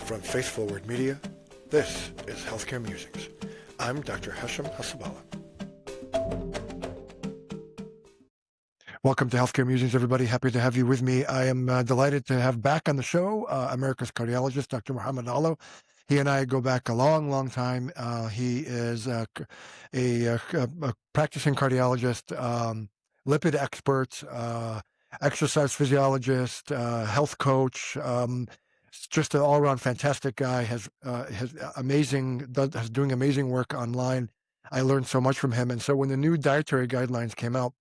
From Faith Forward Media, this is Healthcare Musings. I'm Dr. Hashem Hasabala. Welcome to Healthcare Musings, everybody. Happy to have you with me. I am delighted to have back on the show America's cardiologist, Dr. Muhammad Allo. He and I go back a long, long time. He is a practicing cardiologist, lipid expert, exercise physiologist, health coach, just an all-around fantastic guy. Has doing amazing work online. I learned so much from him, and so when the new dietary guidelines came out,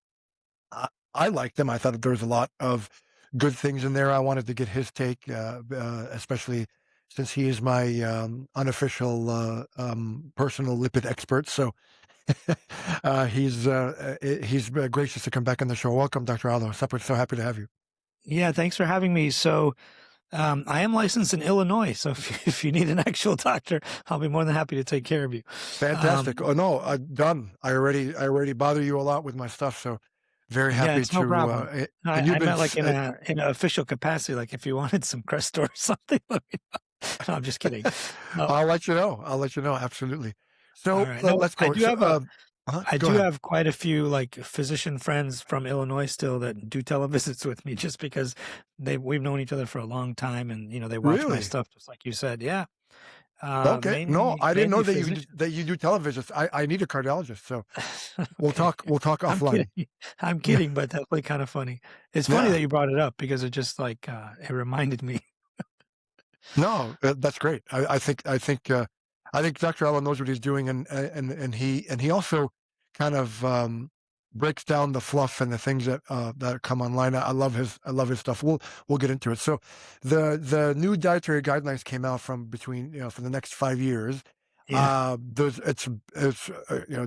I liked them. I thought there was a lot of good things in there. I wanted to get his take, especially since he is my unofficial personal lipid expert. So he's gracious to come back on the show. Welcome, Dr. Allo. So happy to have you. Yeah, thanks for having me. So I am licensed in Illinois, so if you need an actual doctor, I'll be more than happy to take care of you. Fantastic. Done. I already bother you a lot with my stuff, so very happy to. No problem. I meant like in an official capacity, like if you wanted some Crestor or something. Let me know. No, I'm just kidding. No. I'll let you know. Absolutely. So right. Let's go. I do have quite a few like physician friends from Illinois still that do televisits with me, just because we've known each other for a long time, and they watch my stuff just like you said. Yeah. Okay. I didn't know that you do television. I need a cardiologist, so we'll talk offline. I'm kidding, but definitely kind of funny. It's funny that you brought it up, because it just like it reminded me. No, that's great. I think Dr. Allo knows what he's doing, and he also kind of breaks down the fluff and the things that come online. I love his stuff. We'll get into it. So the new dietary guidelines came out for the next 5 years. Yeah. It's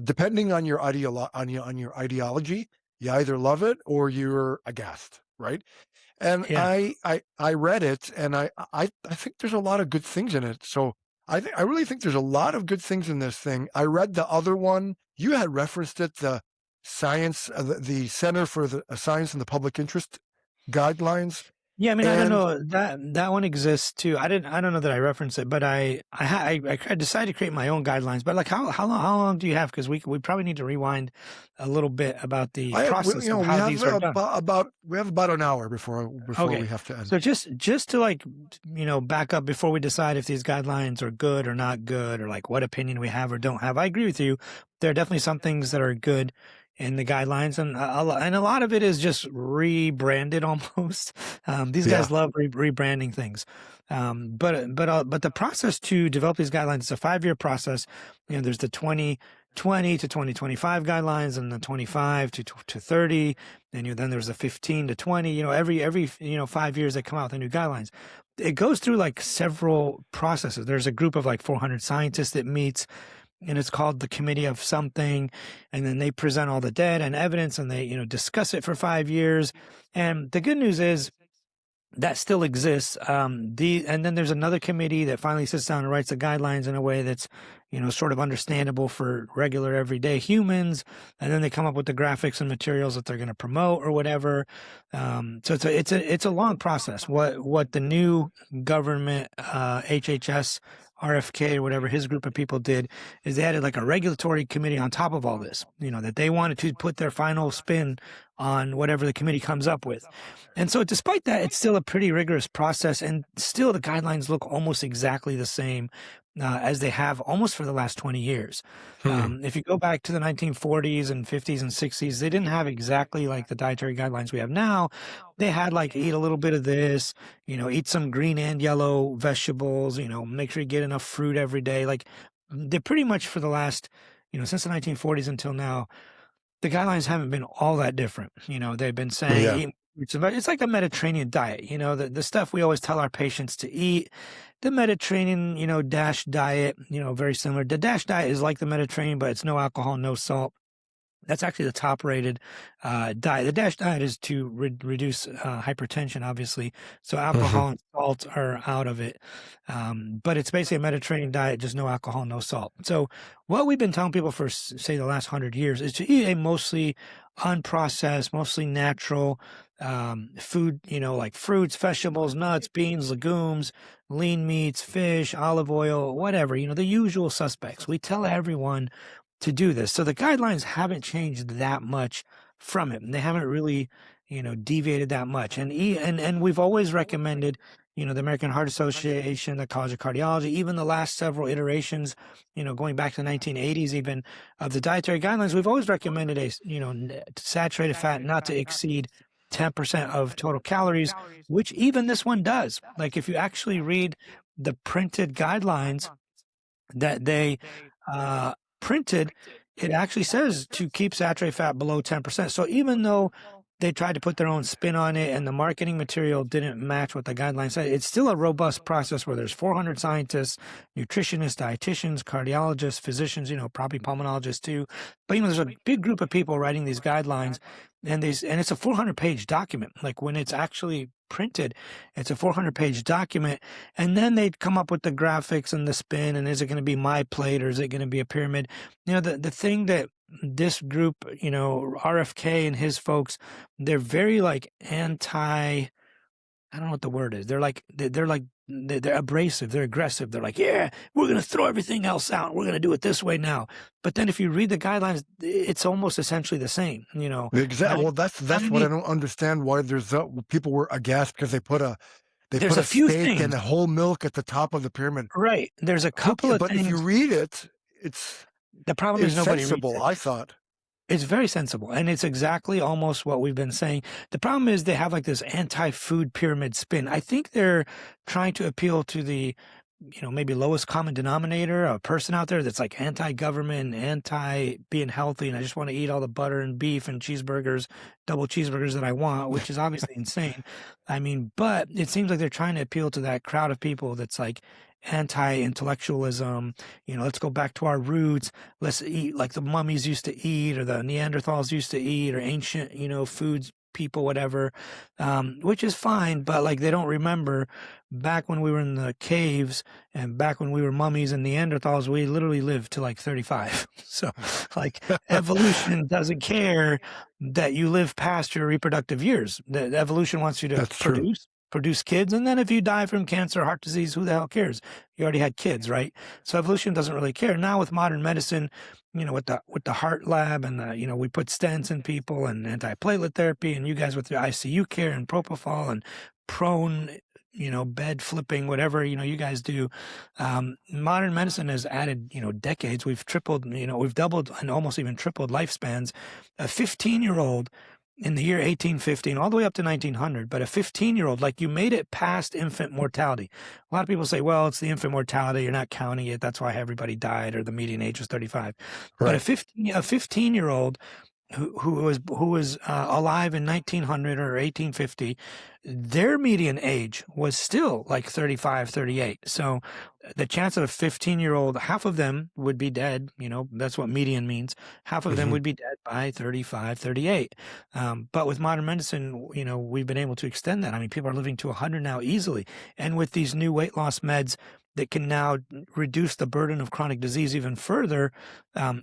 depending on your ideology, you either love it or you're aghast, right? And yeah. I read it, and I think there's a lot of good things in it. So I really think there's a lot of good things in this thing. I read the other one. You had referenced it, the science, the Center for the Science and the Public Interest guidelines. Yeah, I mean, I don't know, that one exists too. I don't know that I referenced it, but I decided to create my own guidelines. But like, how long do you have? Because we probably need to rewind a little bit about the process of how these are done. We have about an hour before we have to end. So just to like back up before we decide if these guidelines are good or not good, or like what opinion we have or don't have. I agree with you. There are definitely some things that are good in the guidelines, and a lot of it is just rebranded almost. These guys love rebranding things, but the process to develop these guidelines is a 5-year process. There's the 2020 to 2025 guidelines, and the 25 to 30, and then there's the 15 to 20. Every 5 years they come out with the new guidelines. It goes through like several processes. There's a group of like 400 scientists that meets, and it's called the committee of something, and then they present all the data and evidence, and they discuss it for 5 years. And the good news is that still exists. And then there's another committee that finally sits down and writes the guidelines in a way that's sort of understandable for regular everyday humans, and then they come up with the graphics and materials that they're going to promote or whatever. So it's a long process. What the new government HHS RFK or whatever his group of people did is they added like a regulatory committee on top of all this, that they wanted to put their final spin on whatever the committee comes up with. And so despite that, it's still a pretty rigorous process, and still the guidelines look almost exactly the same as they have almost for the last 20 years. If you go back to the 1940s and 50s and 60s, they didn't have exactly like the dietary guidelines we have now. They had like eat a little bit of this, eat some green and yellow vegetables, make sure you get enough fruit every day. Like they pretty much for the last, since the 1940s until now, the guidelines haven't been all that different. They've been saying, it's like the Mediterranean diet, the stuff we always tell our patients to eat. The Mediterranean, DASH diet, very similar. The DASH diet is like the Mediterranean, but it's no alcohol, no salt. That's actually the top rated diet. The DASH diet is to reduce hypertension, obviously. So alcohol and salt are out of it. But it's basically a Mediterranean diet, just no alcohol, no salt. So what we've been telling people for, say, the last 100 years is to eat a mostly unprocessed, mostly natural, food, like fruits, vegetables, nuts, beans, legumes, lean meats, fish, olive oil, whatever, the usual suspects. We tell everyone to do this. So the guidelines haven't changed that much from it. And they haven't really, deviated that much. And we've always recommended, the American Heart Association, the College of Cardiology, even the last several iterations, going back to the 1980s, even of the dietary guidelines, we've always recommended saturated fat not to exceed 10% of total calories, which even this one does. Like if you actually read the printed guidelines that they printed, it actually says to keep saturated fat below 10%. So even though they tried to put their own spin on it and the marketing material didn't match what the guidelines said, it's still a robust process where there's 400 scientists, nutritionists, dietitians, cardiologists, physicians, probably pulmonologists too. But, there's a big group of people writing these guidelines, and it's a 400-page document. Like when it's actually printed, it's a 400-page document, and then they'd come up with the graphics and the spin, and is it going to be my plate or is it going to be a pyramid? The thing that this group, RFK and his folks, they're very like I don't know what the word is. They're abrasive. They're aggressive. They're like, yeah, we're going to throw everything else out. We're going to do it this way now. But then if you read the guidelines, it's almost essentially the same, Exactly. Well, that's what I don't understand. Why people were aghast because they put a few steak things. and whole milk at the top of the pyramid. Right. There's a couple of but things. If you read it, the problem is nobody sensible, reads it. I thought. It's very sensible, and it's exactly almost what we've been saying. The problem is they have like this anti-food pyramid spin. I think they're trying to appeal to the, maybe lowest common denominator, a person out there that's like anti-government, anti-being healthy, and I just want to eat all the butter and beef and cheeseburgers, double cheeseburgers that I want, which is obviously insane. I mean, but it seems like they're trying to appeal to that crowd of people that's like anti-intellectualism, let's go back to our roots, let's eat like the mummies used to eat or the Neanderthals used to eat or ancient, foods, people, whatever, which is fine, but like they don't remember back when we were in the caves and back when we were mummies and Neanderthals, we literally lived to like 35. So like evolution doesn't care that you live past your reproductive years. The evolution wants you to produce kids, and then if you die from cancer, heart disease, who the hell cares? You already had kids, right? So evolution doesn't really care. Now with modern medicine, with the heart lab and we put stents in people and antiplatelet therapy, and you guys with your ICU care and propofol and prone, bed flipping, whatever, you guys do. Modern medicine has added, decades. We've tripled, we've doubled and almost even tripled lifespans. A 15-year-old in the year 1815, all the way up to 1900, but a 15-year-old, like you made it past infant mortality. A lot of people say, well, it's the infant mortality. You're not counting it. That's why everybody died, or the median age was 35. Right. But a 15-year-old who was alive in 1900 or 1850, their median age was still like 35, 38. So the chance of a 15-year-old, half of them would be dead. That's what median means. Half of them would be dead by 35, 38. But with modern medicine, we've been able to extend that. I mean, people are living to 100 now easily. And with these new weight loss meds that can now reduce the burden of chronic disease even further,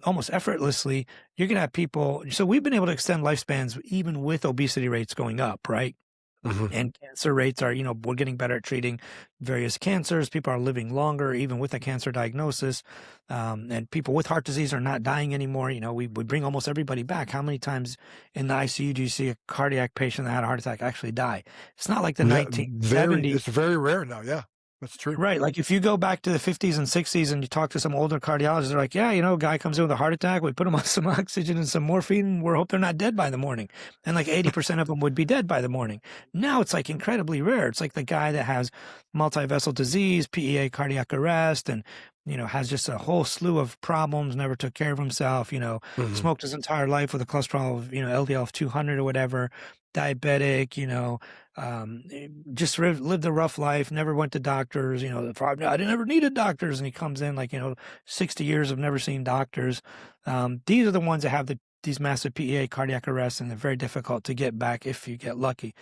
almost effortlessly, you're going to have people. So we've been able to extend lifespans even with obesity rates going up, right? And cancer rates are, we're getting better at treating various cancers. People are living longer, even with a cancer diagnosis. And people with heart disease are not dying anymore. We bring almost everybody back. How many times in the ICU do you see a cardiac patient that had a heart attack actually die? It's not like the 1970s. It's very rare now. Yeah. That's true. Right. Like if you go back to the 50s and 60s and you talk to some older cardiologists, they're like, yeah, a guy comes in with a heart attack, we put him on some oxygen and some morphine, and we hope they're not dead by the morning. And like 80% of them would be dead by the morning. Now it's like incredibly rare. It's like the guy that has multi-vessel disease, PEA, cardiac arrest, and has just a whole slew of problems, never took care of himself, smoked his entire life with a cholesterol of, LDL of 200 or whatever, diabetic, just lived a rough life, never went to doctors, I never needed doctors. And he comes in like, 60 years of never seen doctors. These are the ones that have these massive PEA cardiac arrests, and they're very difficult to get back if you get lucky.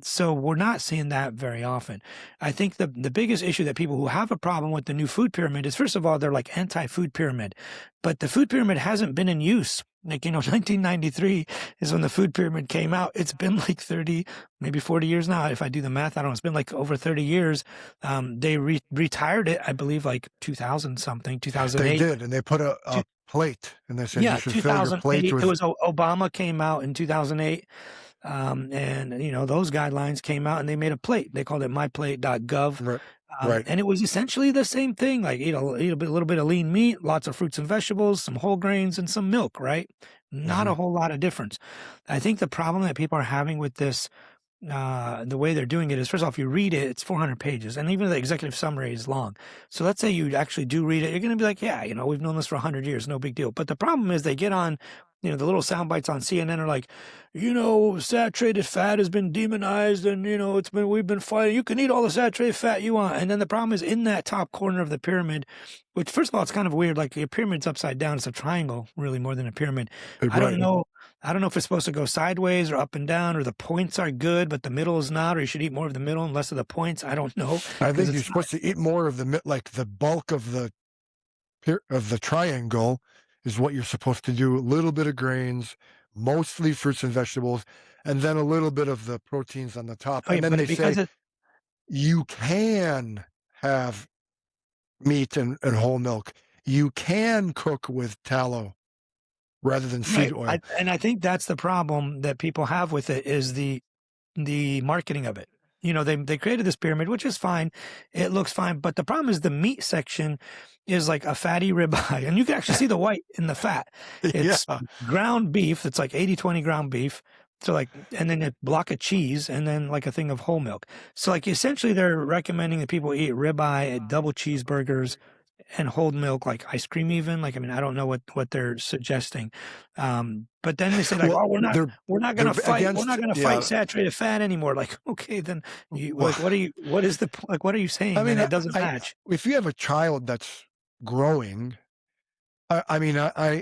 So we're not seeing that very often. I think the biggest issue that people who have a problem with the new food pyramid is, first of all, they're like anti-food pyramid, but the food pyramid hasn't been in use like, 1993 is when the food pyramid came out. It's been like 30, maybe 40 years now. If I do the math, I don't know. It's been like over 30 years. They retired it, I believe, like 2000 something, They 2008. did, and they put a plate, and they said you Yeah, should fill your plate 2008. It with. was Obama came out in 2008. And those guidelines came out and they made a plate. They called it myplate.gov. Right, right. And it was essentially the same thing, like eat a little bit of lean meat, lots of fruits and vegetables, some whole grains, and some milk, right? Not Hmm. a whole lot of difference. I think the problem that people are having with this, the way they're doing it is, first off, you read it, it's 400 pages, and even the executive summary is long. So let's say you actually do read it, you're going to be like, yeah, we've known this for 100 years, no big deal. But the problem is they get on, the little sound bites on CNN are like, saturated fat has been demonized, and we've been fighting. You can eat all the saturated fat you want, and then the problem is in that top corner of the pyramid, which first of all, it's kind of weird. Like a pyramid's upside down; it's a triangle, really, more than a pyramid. I don't Right. know. I don't know if it's supposed to go sideways or up and down, or the points are good, but the middle is not, or you should eat more of the middle and less of the points. I don't know I because think you're it's not. supposed to eat more of like the bulk of the triangle is what you're supposed to do. A little bit of grains, mostly fruits and vegetables, and then a little bit of the proteins on the top. Oh, yeah, And then but they because say it you can have meat and whole milk. You can cook with tallow rather than seed right, oil. and I think that's the problem that people have with it is the marketing of it. They created this pyramid, which is fine. It looks fine, but the problem is the meat section is like a fatty ribeye, and you can actually see the white in the fat. It's Yeah, ground beef. It's like 80-20 ground beef. So like, and then a block of cheese, and then like a thing of whole milk. So like, essentially, they're recommending that people eat ribeye, double cheeseburgers, and whole milk, like ice cream, even. Like, I mean, I don't know what they're suggesting. But then they say like, well, oh, we're not they're gonna fight. We're against. not gonna fight Yeah, saturated fat anymore. Like, okay, then well, what is like, what are you I saying? Then mean, it doesn't match. if you have a child that's growing, I mean,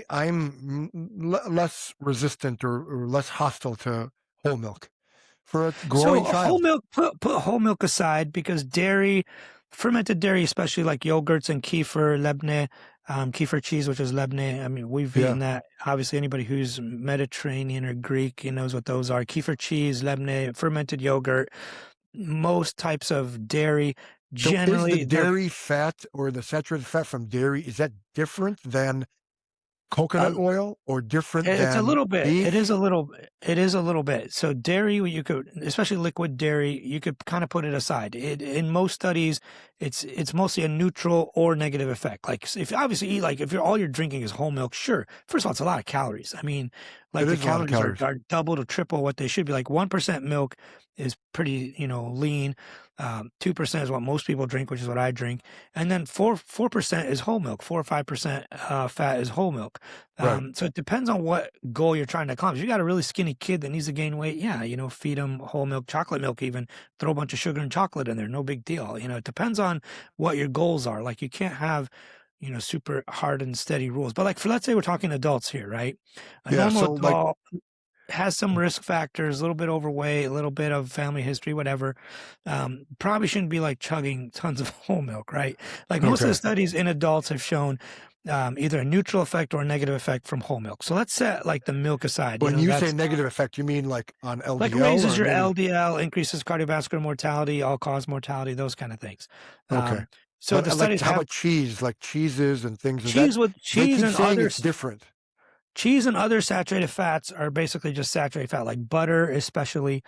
I'm less resistant or less hostile to whole milk for a So growing whole child. milk, put whole milk aside because dairy, fermented dairy, especially like yogurts and kefir, lebne, kefir cheese, which is lebne. I mean, we've Yeah. eaten that. Obviously, anybody who's Mediterranean or Greek, knows what those are. Kefir cheese, lebne, fermented yogurt, most types of dairy. So is the Generally, they're dairy fat or the saturated fat from dairy, is that different than coconut oil or different It's a than little bit. beef? It is a little bit. So dairy, you could, especially liquid dairy, you could kind of put it aside. In most studies, it's mostly a neutral or negative effect. Like if you obviously eat, like if all you're drinking is whole milk, sure. First of all, it's a lot of calories. I mean, like It the is a lot of calories calories. are double to triple what they should be. Like 1% milk is pretty, lean. 2% is what most people drink, which is what I drink. And then 4% is whole milk. 4 or 5% fat is whole milk. Right. So it depends on what goal you're trying to accomplish. You got a really skinny kid that needs to gain weight. Yeah, feed them whole milk, chocolate milk, even throw a bunch of sugar and chocolate in there. No big deal. It depends on what your goals are. Like you can't have, super hard and steady rules. But like let's say we're talking adults here, right? A Yeah. normal So like, adult has some risk factors, a little bit overweight, a little bit of family history, whatever. Probably shouldn't be like chugging tons of whole milk, right? Like most of the okay. studies in adults have shown either a neutral effect or a negative effect from whole milk. So let's set like the milk aside. When you say That's negative effect, you mean like on like LDL raises or your negative? LDL, increases cardiovascular mortality, all-cause mortality, those kind of things. Okay. So But the like, studies how have about cheese, like cheeses and things of that? cheese with They cheese keep and saying other it's different. cheese and other saturated fats are basically just saturated fat, like butter, especially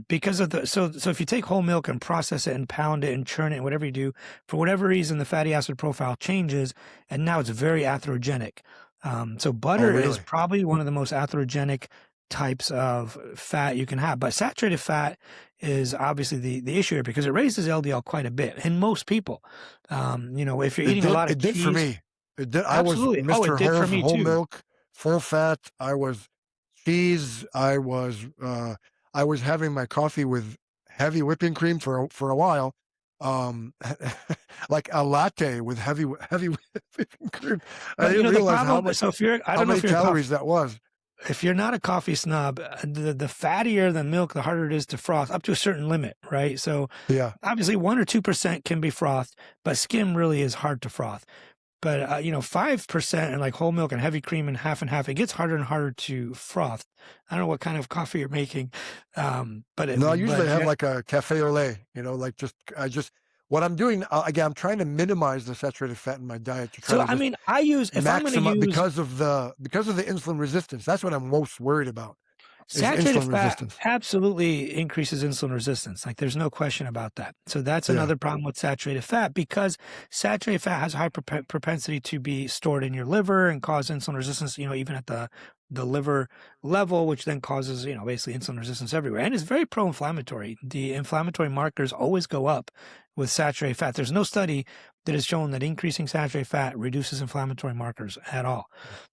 because of so if you take whole milk and process it and pound it and churn it and whatever you do, for whatever reason, the fatty acid profile changes and now it's very atherogenic. So Oh, butter is really? probably one of the most atherogenic types of fat you can have, but saturated fat is obviously the issue here because it raises LDL quite a bit in most people. If you're It eating a did. lot of It did for cheese, me. It did. I was absolutely. Oh, it Mr. did for me Whole too. milk, full fat. I was cheese. I was having my coffee with heavy whipping cream for a while. Um, like a latte with heavy whipping cream. I But didn't the realize problem, so if you're, I how don't know many if you're a coffee, calories that was. if you're not a coffee snob, the fattier the milk, the harder it is to froth up to a certain limit, right? So Yeah. obviously 1 or 2% can be frothed, but skim really is hard to froth. but 5% and like whole milk and heavy cream and half, it gets harder and harder to froth. I don't know what kind of coffee you're making, No, usually but I have like a cafe au lait, like what I'm doing, again, I'm trying to minimize the saturated fat in my diet to try so to I just mean, I use if I'm going to maximize use because of the insulin resistance. That's what I'm most worried about is saturated insulin fat resistance. absolutely increases insulin resistance. Like there's no question about that. So that's Yeah, another problem with saturated fat because saturated fat has a high propensity to be stored in your liver and cause insulin resistance, even at the liver level, which then causes, basically insulin resistance everywhere. And it's very pro-inflammatory. The inflammatory markers always go up with saturated fat. There's no study that has shown that increasing saturated fat reduces inflammatory markers at all.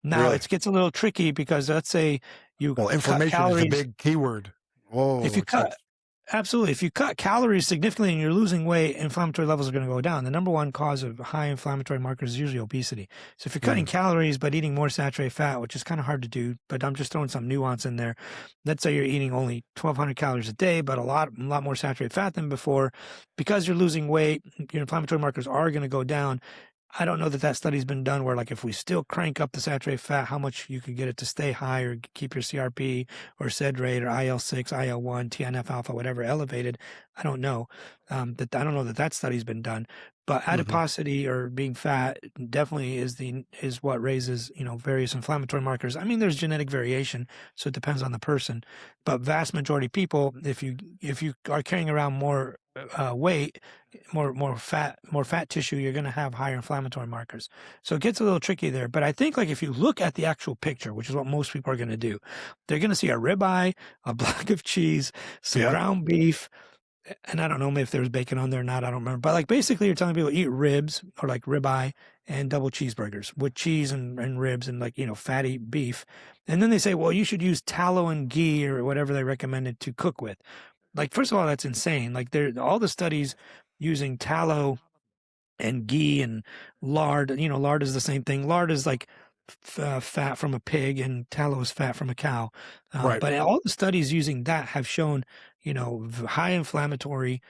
Now really. it gets a little tricky because let's say you Well, cut inflammation is the calories. big keyword. If Oh, you it's like cut Absolutely. If you cut calories significantly and you're losing weight, inflammatory levels are going to go down. The number one cause of high inflammatory markers is usually obesity. So if you're cutting yeah. calories but eating more saturated fat, which is kind of hard to do, but I'm just throwing some nuance in there. Let's say you're eating only 1,200 calories a day, but a lot more saturated fat than before. Because you're losing weight, your inflammatory markers are going to go down. I don't know that that study's been done where like if we still crank up the saturated fat, how much you could get it to stay high or keep your CRP or SED rate or IL-6, IL-1, TNF alpha, whatever elevated. I don't know. I don't know that that study's been done. But Hmm. adiposity or being fat definitely is what raises various inflammatory markers. I mean, there's genetic variation, so it depends on the person. But vast majority of people, if you are carrying around more weight, more fat tissue, you're going to have higher inflammatory markers. So it gets a little tricky there. But I think like if you look at the actual picture, which is what most people are going to do, they're going to see a ribeye, a block of cheese, some Yeah, ground beef, and I don't know if there was bacon on there or not. I don't remember. But like basically, you're telling people to eat ribs or like ribeye and double cheeseburgers with cheese and ribs and like fatty beef. And then they say, well, you should use tallow and ghee or whatever they recommended to cook with. Like first of all, that's insane. Like there, all the studies using tallow and ghee and lard. Lard is the same thing. Lard is like fat from a pig, and tallow is fat from a cow. right. But all the studies using that have shown, high inflammatory,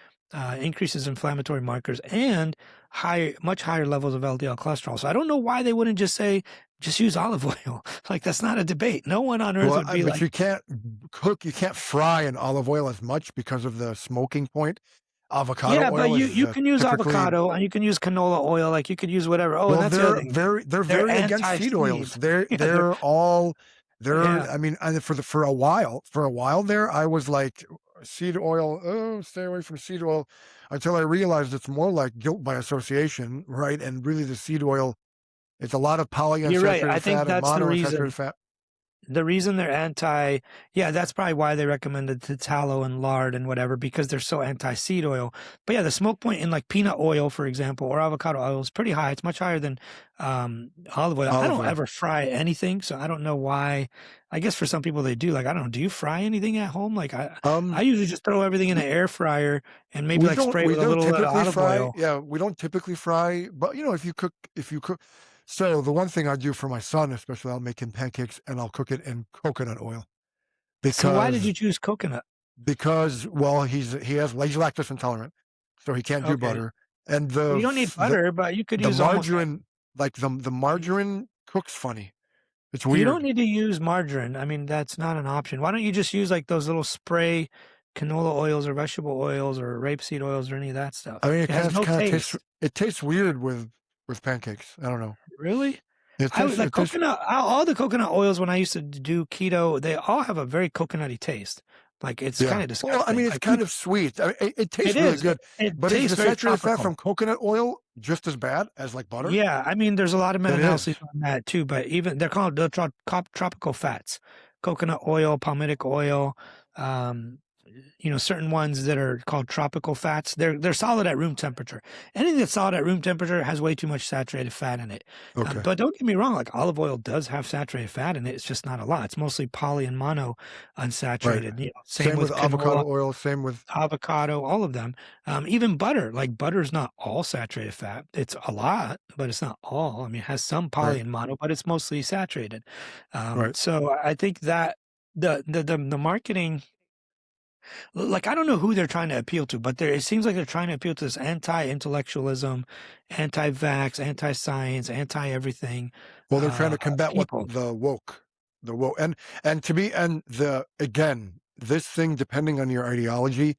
increases inflammatory markers and much higher levels of LDL cholesterol. So I don't know why they wouldn't just say, just use olive oil. Like that's not a debate. No one on earth Well, would be but like, you can't fry in olive oil as much because of the smoking point. Avocado yeah, but oil you is can use typically, avocado and you can use canola oil. Like you could use whatever. Oh, and well, that's the other thing. they're They're very against seed oils. anti-seed. Yeah, yeah. I mean, and for a while there, I was like, seed oil, oh, stay away from seed oil, until I realized it's more like guilt by association, right? And really, the seed oil, it's a lot of You're right. I polyunsaturated think fat and that's the monounsaturated reason. fat. The reason they're anti, yeah, that's probably why they recommended the tallow and lard and whatever, because they're so anti-seed oil. But yeah, the smoke point in like peanut oil, for example, or avocado oil is pretty high. It's much higher than olive oil. I Olive don't oil. ever fry anything, so I don't know why. I guess for some people they do. Like, I don't know. Do you fry anything at home? Like I Um, usually just throw everything in an air fryer and maybe like spray it we with a don't little bit of typically olive fry. oil. Yeah, we don't typically fry, but if you cook, so the one thing I do for my son, especially, I'll make him pancakes and I'll cook it in coconut oil So why did you because choose coconut? well, he's lactose intolerant, so he can't do Okay. butter. And Well, you don't need butter, but you could the use almost margarine, like the margarine cooks funny. It's You don't weird. need to use margarine. I mean, that's not an option. Why don't you just use like those little spray canola oils or vegetable oils or rapeseed oils or any of that I stuff? mean, It has no tastes, taste. it tastes weird with pancakes. I don't know. Really? It tastes Like it tastes coconut, all the coconut oils when I used to do keto, they all have a very coconutty taste. Like it's kind Yeah. of Well, I disgusting. mean, it's Like you, kind of sweet. I mean, it it tastes really is. good, It but is tastes the very saturated fat tropical. from coconut oil just as bad as like butter? Yeah, I mean, there's a lot of It meta-analyses is. on that too, but even they're called tropical fats, coconut oil, palmitic oil, um, certain ones that are called tropical fats. They're solid at room temperature. Anything that's solid at room temperature has way too much saturated fat in it. Okay. But don't get me wrong, like olive oil does have saturated fat in it. It's just not a lot. It's mostly poly and mono Right. unsaturated. Same Same with with canola, avocado oil. Same with avocado, all of them. Even butter, like butter is not all saturated fat. It's a lot, but it's not all. I mean, it has some poly right. and mono, but it's mostly saturated. Right. So I think that the marketing Like, I don't know who they're trying to appeal to, but it seems like they're trying to appeal to this anti-intellectualism, anti-vax, anti-science, anti-everything Well, they're trying to combat what people. the woke, and to be and the again, this thing, depending on your ideology,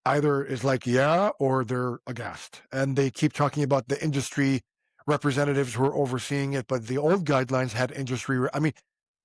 either is like yeah or they're aghast, and they keep talking about the industry representatives who are overseeing it, but the old guidelines had industry. I mean,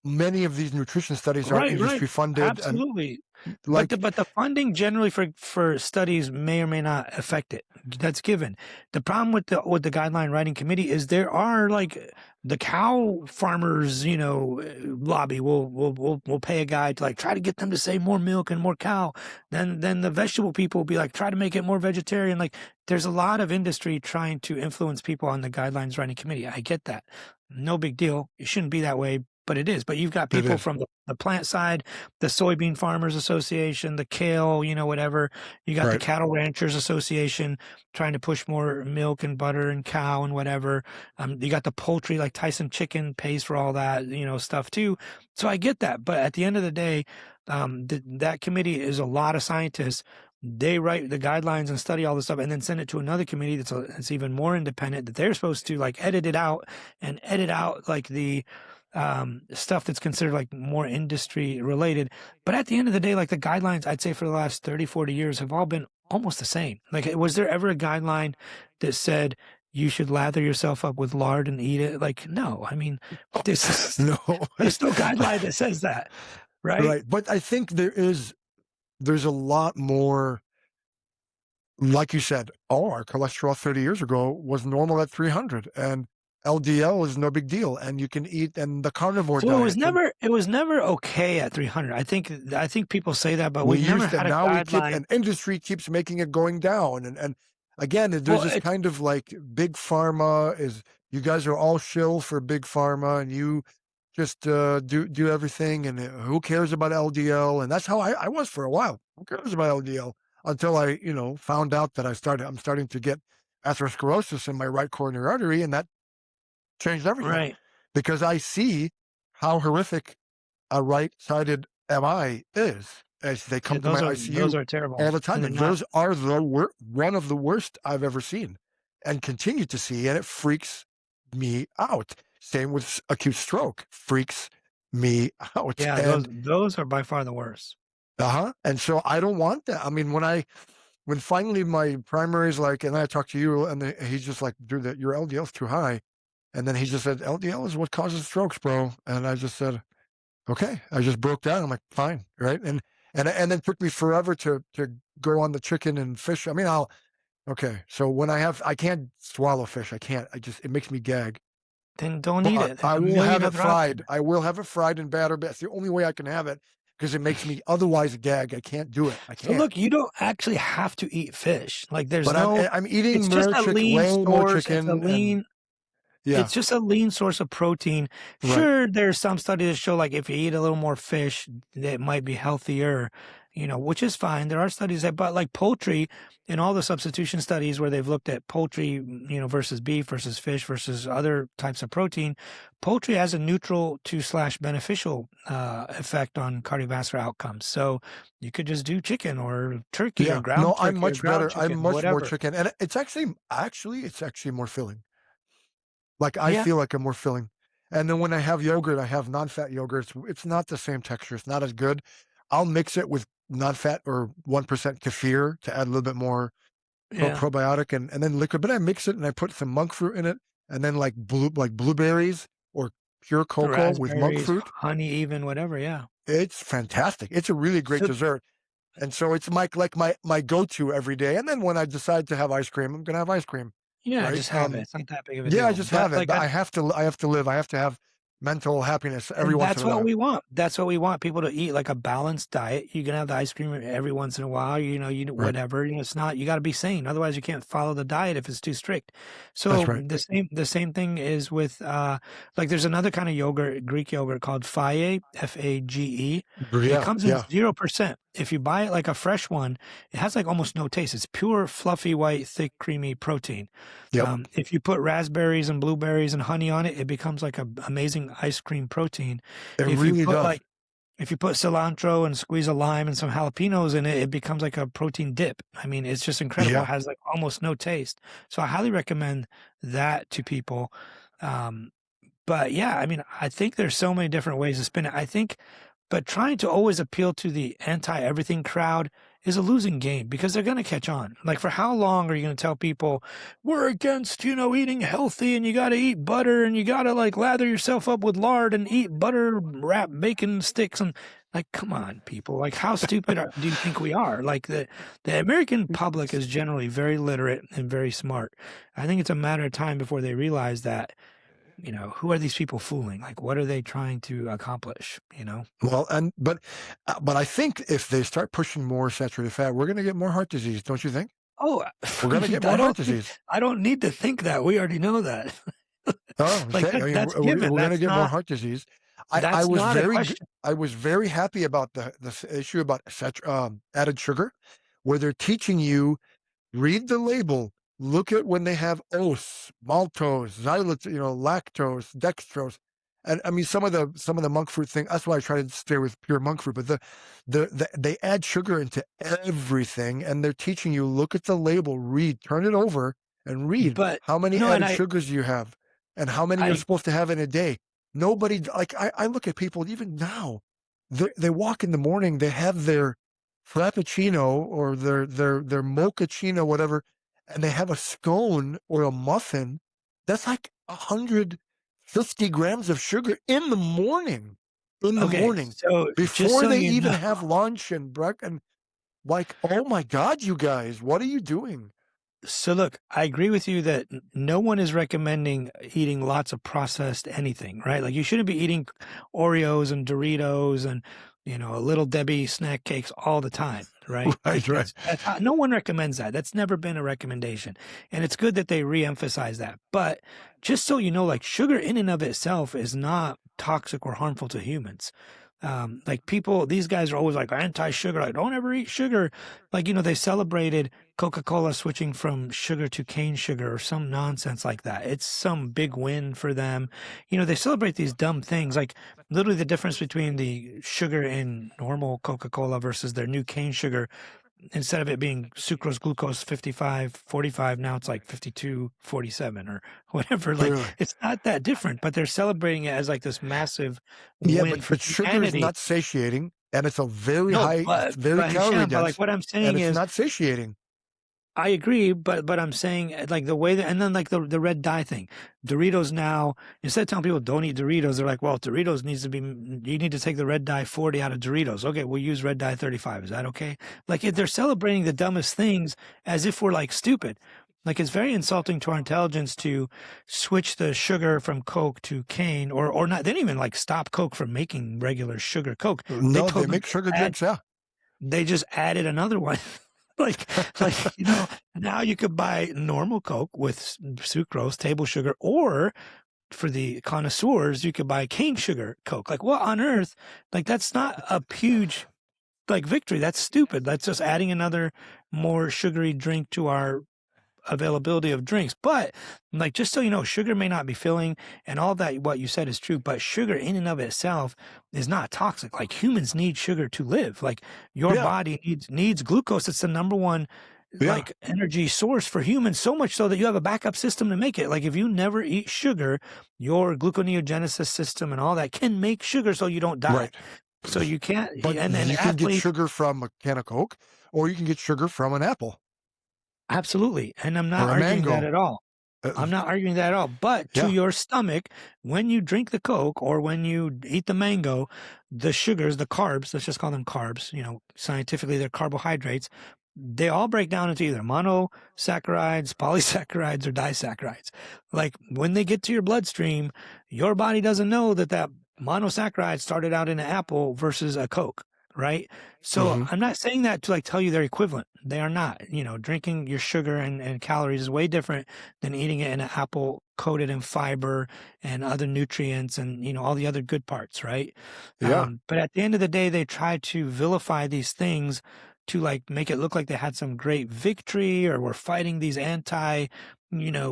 many of these nutrition studies are Right, right. industry funded, and Absolutely. But like the funding generally for studies may or may not affect it. That's given. The problem with the guideline writing committee is there are like the cow farmers, lobby will pay a guy to like try to get them to say more milk and more cow. Then the vegetable people will be like try to make it more vegetarian. Like there's a lot of industry trying to influence people on the guidelines writing committee. I get that. No big deal. It shouldn't be that way, but it is. But you've got it people is from the plant side, the Soybean Farmers Association, the kale, whatever. You got the right. Cattle Ranchers Association trying to push more milk and butter and cow and whatever. You got the poultry, like Tyson Chicken pays for all that, stuff too. So I get that. But at the end of the day, that committee is a lot of scientists. They write the guidelines and study all this stuff and then send it to another committee that's even more independent that they're supposed to like edit it out and edit out like the stuff that's considered like more industry related. But at the end of the day, like the guidelines, I'd say for the last 30, 40 years have all been almost the same. Like, was there ever a guideline that said you should lather yourself up with lard and eat it? Like, no, I mean, this No, there's no guideline that says that, right? right. But I think there's a lot more. Like you said, oh, our cholesterol 30 years ago was normal at 300, and LDL is no big deal, and you can eat and the carnivore So diet. And it was never okay at 300. I think people say that, but we we've never used to, had a now we keep, guideline. and industry keeps making it going down. And again, there's Well, this it's kind of like big pharma is, you guys are all shill for big pharma, and you just do everything, and who cares about LDL? And that's how I was for a while. Who cares about LDL? Until I, found out that I'm starting to get atherosclerosis in my right coronary artery, and that changed everything right. because I see how horrific a right-sided MI is as they Yeah, come to my those ICU are terrible, all the time, and they're and not. those are one of the worst I've ever seen, and continue to see, and it freaks me out. Same with acute stroke, freaks me out, Yeah, and those are by far the worst. and so I don't want that. I mean, when finally my primary is like, and I talked to you, and he's just like, dude, that your LDL's too high. And then he just said, LDL is what causes strokes, bro. And I just said, okay. I just broke down. I'm like, fine. Right. And then it took me forever to go on the chicken and fish. I mean, okay. So when I can't swallow fish. I can't, it makes me gag. Then don't eat But it. There's I a will have million it other fried. options. I will have it fried in batter. That's the only way I can have it because it makes me otherwise gag. I can't do it. I So can't. look, you don't actually have to eat fish. Like there's But no, I'm eating it's just more a chicken, lean way more source. chicken, and yeah, It's just a lean source of protein. right. Sure, there's some studies that show like if you eat a little more fish, that might be healthier, which is fine. There are studies that, but like poultry and all the substitution studies where they've looked at poultry, versus beef versus fish versus other types of protein, poultry has a neutral to slash beneficial effect on cardiovascular outcomes. So you could just do chicken or turkey or Yeah. No, ground I'm turkey or much ground better. I'm chicken, much more whatever. chicken. And it's actually more filling. Like I Yeah. feel like I'm more filling. And then when I have yogurt, I have non-fat yogurt. It's not the same texture. It's not as good. I'll mix it with non-fat or 1% kefir to add a little bit more Yeah. probiotic and then liquid. But I mix it and I put some monk fruit in it, and then like blueberries or pure cocoa with monk Raspberries, fruit. honey, even whatever. Yeah. It's fantastic. It's a really great So dessert. And so it's my go-to every day. And then when I decide to have ice cream, I'm gonna have ice cream, yeah, right? just have it. It's not that big of a Yeah, I deal. just But have it. like But I have to live. I have to have mental happiness every and once in that's a what while. we want. That's what we want people to eat, like a balanced diet. You can have the ice cream every once in a while, Right. whatever. It's not, you got to be sane. Otherwise you can't follow the diet if it's too strict. That's So right. the same thing is with like there's another kind of yogurt, Greek yogurt called Fage, Fage. It Yeah, comes in yeah. 0%. If you buy it like a fresh one, it has like almost no taste. It's pure, fluffy, white, thick, creamy protein. Yep. If you put raspberries and blueberries and honey on it, it becomes like a amazing ice cream protein. It If you really put like does. if you put cilantro and squeeze a lime and some jalapenos in it, it becomes like a protein dip. I mean, it's just incredible. It Yeah. has like almost no taste. So I highly recommend that to people. Um, but yeah, I mean, I think there's so many different ways to spin it. I think, but trying to always appeal to the anti-everything crowd is a losing game because they're going to catch on. Like, for how long are you going to tell people we're against, eating healthy and you got to eat butter and you got to like lather yourself up with lard and eat butter wrap bacon sticks and like, come on, people. Like, how stupid do you think we are? Like, the American public is generally very literate and very smart. I think it's a matter of time before they realize that, who are these people fooling? Like, what are they trying to accomplish? Well, but I think if they start pushing more saturated fat, we're going to get more heart disease, don't you think? Oh, We're going to get more heart disease. I don't need to think that. We already know that. Oh, Like, I mean, that's given. we're going to get more heart disease. That's not a question. I was very happy about the issue about added sugar, where they're teaching you. Read the label. Look at when they have oats, maltose, xylitol, lactose, dextrose, and I mean some of the monk fruit thing. That's why I try to stay with pure monk fruit. But they add sugar into everything, and they're teaching you. Look at the label. Read, turn it over, and read But how many no, and added sugars you have, and how many you're I supposed to have in a day. Nobody like I look at people even now. They walk in the morning. They have their frappuccino or their mochaccino, whatever, and they have a scone or a muffin, that's like 150 grams of sugar in the morning. In the okay. morning, So just before so they you even know, have lunch and breakfast. And like, oh my God, you guys, what are you doing? so look, I agree with you that no one is recommending eating lots of processed anything, right? Like, you shouldn't be eating Oreos and Doritos and, a Little Debbie snack cakes all the time, right? Right, right. Because no one recommends that. That's never been a recommendation. And it's good that they re-emphasize that. But just so you know, like, sugar in and of itself is not toxic or harmful to humans. Like, these guys are always like anti-sugar, like, don't ever eat sugar. Like, they celebrated Coca-Cola switching from sugar to cane sugar or some nonsense like that. It's some big win for them. They celebrate these dumb things, like literally the difference between the sugar in normal Coca-Cola versus their new cane sugar. Instead of it being sucrose, glucose 55, 45, now it's like 52, 47 or whatever. Like, Really? it's not that different, but they're celebrating it as like this massive Yeah, win for but sugar is humanity. not satiating, and it's a very No, high, it's but very but calorie Hisham, but like dense, what I'm and saying it's is, not satiating. I agree, but I'm saying, like, the way that, and then like the red dye thing, Doritos now, instead of telling people don't eat Doritos, they're like, well, Doritos needs to be, you need to take the red dye 40 out of Doritos. Okay, we'll use red dye 35. Is that okay? Like, they're celebrating the dumbest things as if we're like stupid. Like, it's very insulting to our intelligence to switch the sugar from Coke to cane, or not. They didn't even like stop Coke from making regular sugar Coke. They No, they told them make sugar drinks. Yeah. they just added another one. like now you could buy normal Coke with sucrose, table sugar, or for the connoisseurs, you could buy cane sugar Coke. Like, what on earth? Like, that's not a huge like victory. That's stupid. That's just adding another more sugary drink to our availability of drinks. But like, just so you know, sugar may not be filling, and all that what you said is true, but sugar in and of itself is not toxic. Like, humans need sugar to live. Like, your Yeah. body needs glucose. It's the number one Yeah. like energy source for humans, so much so that you have a backup system to make it. Like, if you never eat sugar, your gluconeogenesis system and all that can make sugar so you don't die. Right. So you can't, But and then you can get athletes, sugar from a can of Coke, or you can get sugar from an apple absolutely. And I'm not or a arguing that mango. at all. Uh, I'm not arguing that at all. But to yeah. your stomach, when you drink the Coke or when you eat the mango, the sugars, the carbs, let's just call them carbs, scientifically they're carbohydrates, they all break down into either monosaccharides, polysaccharides, or disaccharides. Like, when they get to your bloodstream, your body doesn't know that monosaccharide started out in an apple versus a Coke, right? So Mm-hmm. I'm not saying that to like tell you they're equivalent. They are not. Drinking your sugar and calories is way different than eating it in an apple coated in fiber and other nutrients and all the other good parts, right? Yeah. But at the end of the day, they try to vilify these things to like make it look like they had some great victory or were fighting these anti,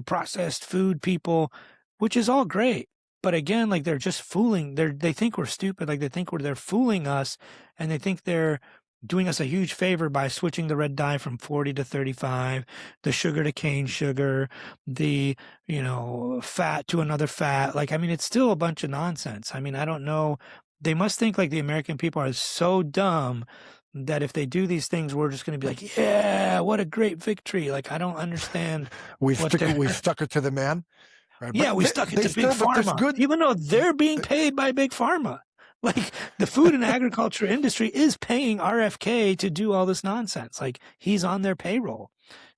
processed food people, which is all great. But again, like they're just fooling. They think we're stupid. Like they think they're fooling us, and they think they're doing us a huge favor by switching the red dye from 40 to 35, the sugar to cane sugar, the fat to another fat. Like I mean, it's still a bunch of nonsense. I mean, I don't know. They must think like the American people are so dumb that if they do these things, we're just going to be like, yeah, what a great victory. Like I don't understand what they're. We stuck it to the man, right? But Yeah, we stuck it they to big still, but there's pharma, good. even though they're being paid by big pharma. Like the food and agriculture industry is paying RFK to do all this nonsense. Like he's on their payroll.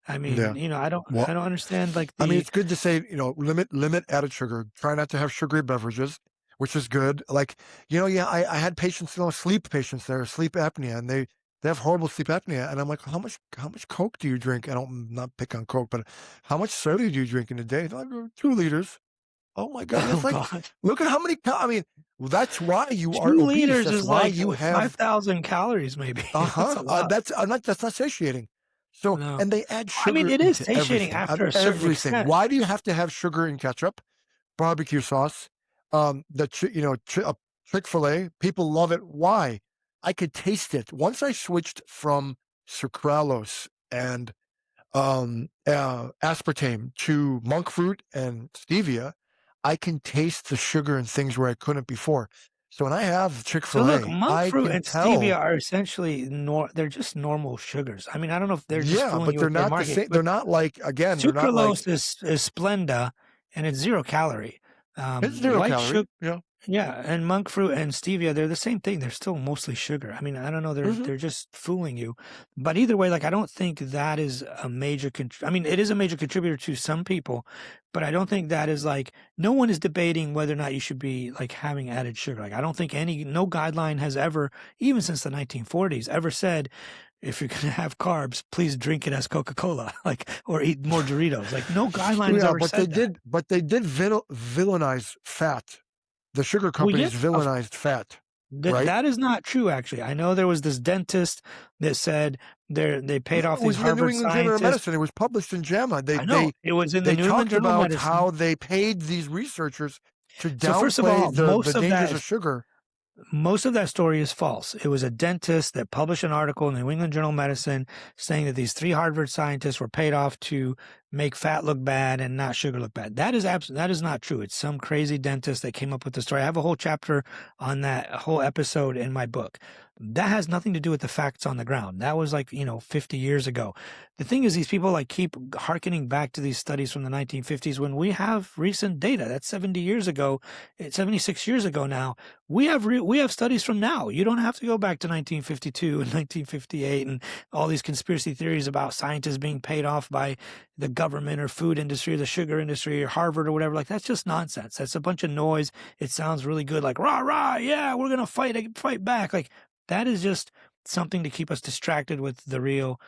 I mean, Yeah. I Well, don't understand like I mean, the it's good to say, limit added sugar. Try not to have sugary beverages, which is good. Like, yeah, I had patients, sleep patients that are sleep apnea, and they have horrible sleep apnea, and I'm like, how much Coke do you drink? I don't not pick on Coke, but how much soda do you drink in a day? They're like, 2 liters. Oh my God, oh that's like, god, look at how many. I mean, well, that's why you are 2 liters obese. That's is why like you have 5,000 calories, maybe. That's uh-huh. a lot. That's not satiating. So, No, and they add I mean sugar it is into satiating everything. after a certain Everything. extent. Why do you have to have sugar in ketchup, barbecue sauce, Chick-fil-A? People love it. Why? I could taste it. Once I switched from sucralose and aspartame to monk fruit and stevia, I can taste the sugar and things where I couldn't before. So when I have So look, Chick-fil-A, monk I fruit can and stevia tell. are essentially they're just normal sugars. I mean, I don't know if they're just Yeah, fooling but you they're with their not the marketing, same. but They're not like, again, they're not sucralose like, is Splenda, and it's 0 calorie. it's zero White calorie. sugar, Yeah. yeah, and monk fruit and stevia, they're the same thing. They're still mostly sugar. I mean, I don't know, Hmm. they're just fooling you. But either way, like I don't think that is a major I mean, it is a major contributor to some people, but I don't think that is like no one is debating whether or not you should be like having added sugar. Like I don't think no guideline has ever, even since the 1940s, ever said if you're going to have carbs, please drink it as Coca-Cola, like, or eat more Doritos. Like, no guideline has Yeah, ever said that. but they did villainize fat. The sugar Well, companies yes, of villainized fat, right? that is not true, actually. I know there was this dentist that said they paid No, off it these was in the New Harvard England Journal of scientists. Medicine. It was published in JAMA. I know it was in the They New England talked Journal of about Medicine. how they paid these researchers to So first of all, downplay the dangers of sugar. most of that story is false. It was a dentist that published an article in the New England Journal of Medicine saying that these 3 Harvard scientists were paid off to make fat look bad and not sugar look bad. That is not true. It's some crazy dentist that came up with the story. I have a whole chapter on that whole episode in my book. That has nothing to do with the facts on the ground. That was like, 50 years ago. The thing is, these people like keep hearkening back to these studies from the 1950s when we have recent data. That's 70 years ago, 76 years ago now. We have studies from now. You don't have to go back to 1952 and 1958 and all these conspiracy theories about scientists being paid off by the government or food industry or the sugar industry or Harvard or whatever. Like that's just nonsense. That's a bunch of noise. It sounds really good, like rah rah, yeah, we're gonna fight back. Like that is just something to keep us distracted with the real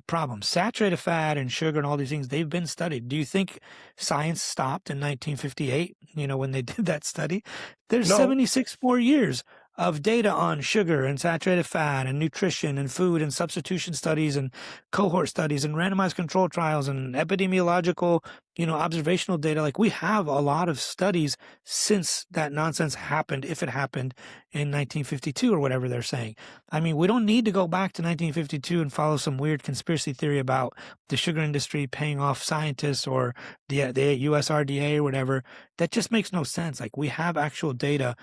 problem. Saturated fat and sugar and all these things, they've been studied. Do you think science stopped in 1958, when they did that study? There's No, 76 more years of data on sugar and saturated fat and nutrition and food and substitution studies and cohort studies and randomized control trials and epidemiological, observational data. Like we have a lot of studies since that nonsense happened, if it happened in 1952 or whatever they're saying. I mean, we don't need to go back to 1952 and follow some weird conspiracy theory about the sugar industry paying off scientists or the USRDA or whatever. That just makes no sense. Like we have actual data.